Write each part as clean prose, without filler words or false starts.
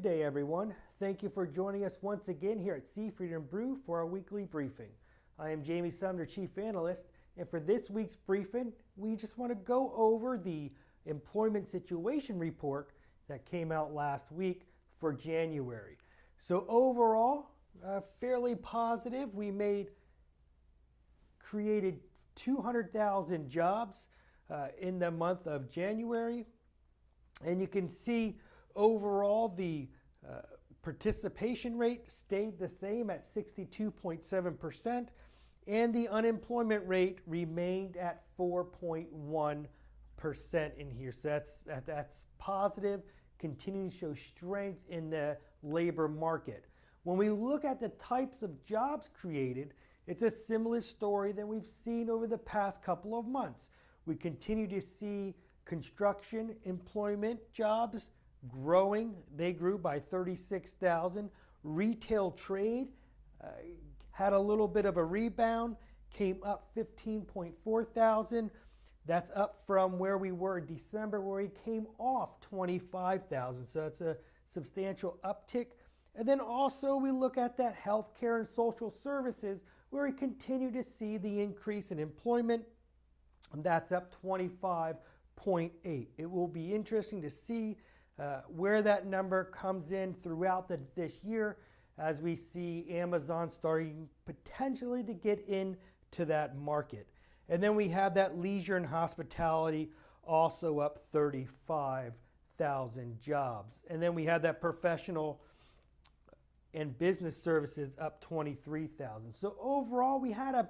day, everyone. Thank you for joining us once again here at Seafood and Brew for our weekly briefing. I am Jamie Sumner, Chief Analyst, and for this week's briefing, we just want to go over the employment situation report that came out last week for January. So overall, fairly positive. We created 200,000 jobs in the month of January, and you can see overall the participation rate stayed the same at 62.7%, and the unemployment rate remained at 4.1% in here. So that's positive, continuing to show strength in the labor market. When we look at the types of jobs created, it's a similar story that we've seen over the past couple of months. We continue to see construction employment jobs growing. They grew by 36,000. Retail trade had a little bit of a rebound, came up 15.4 thousand. That's up from where we were in December, where we came off 25,000. So that's a substantial uptick. And then also we look at that healthcare and social services, where we continue to see the increase in employment. And that's up 25.8. It will be interesting to see where that number comes in throughout this year, as we see Amazon starting potentially to get into that market. And then we have that leisure and hospitality also up 35,000 jobs. And then we have that professional and business services up 23,000. So overall, we had a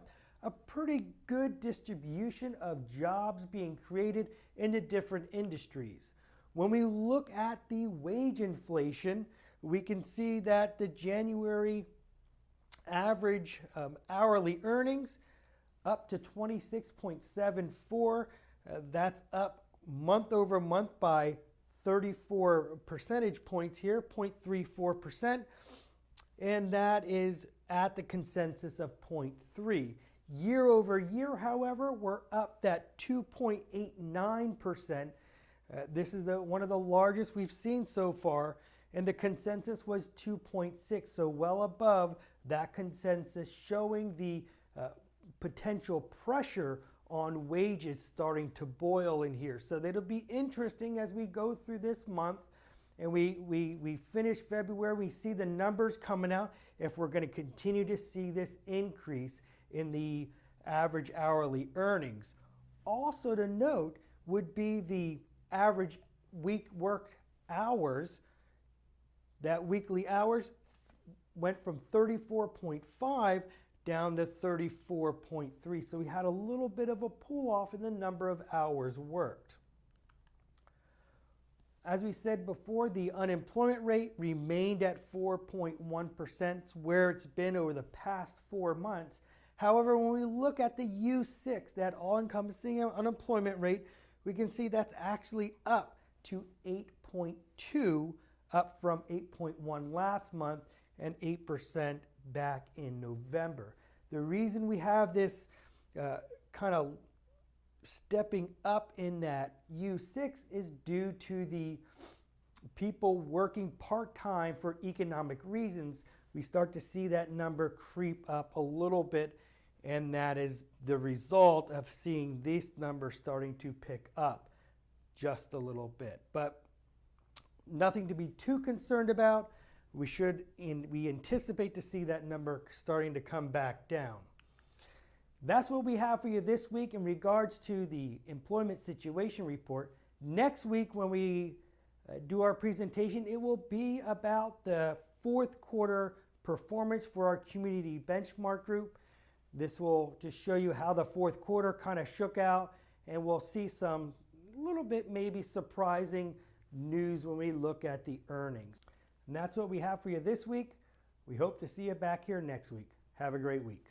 pretty good distribution of jobs being created into different industries. When we look at the wage inflation, we can see that the January average hourly earnings up to 26.74. That's up month over month by 34 percentage points here, 0.34%. And that is at the consensus of 0.3. Year over year, however, we're up that 2.89%. This is one of the largest we've seen so far, and the consensus was 2.6, so well above that consensus, showing the potential pressure on wages starting to boil in here. So that'll be interesting as we go through this month and we finish February. We see the numbers coming out, if we're going to continue to see this increase in the average hourly earnings. Also to note would be the average week worked hours. That weekly hours went from 34.5 down to 34.3. So we had a little bit of a pull off in the number of hours worked. As we said before, the unemployment rate remained at 4.1%, where it's been over the past 4 months. However, when we look at the U6, that all-encompassing unemployment rate, we can see that's actually up to 8.2, up from 8.1 last month and 8% back in November. The reason we have this kind of stepping up in that U6 is due to the people working part-time for economic reasons. We start to see that number creep up a little bit, and that is the result of seeing this number starting to pick up just a little bit. But nothing to be too concerned about. We anticipate to see that number starting to come back down. That's what we have for you this week in regards to the employment situation report. Next week, when we do our presentation, it will be about the fourth quarter performance for our community benchmark group. This will just show you how the fourth quarter kind of shook out, and we'll see some little bit maybe surprising news when we look at the earnings. And that's what we have for you this week. We hope to see you back here next week. Have a great week.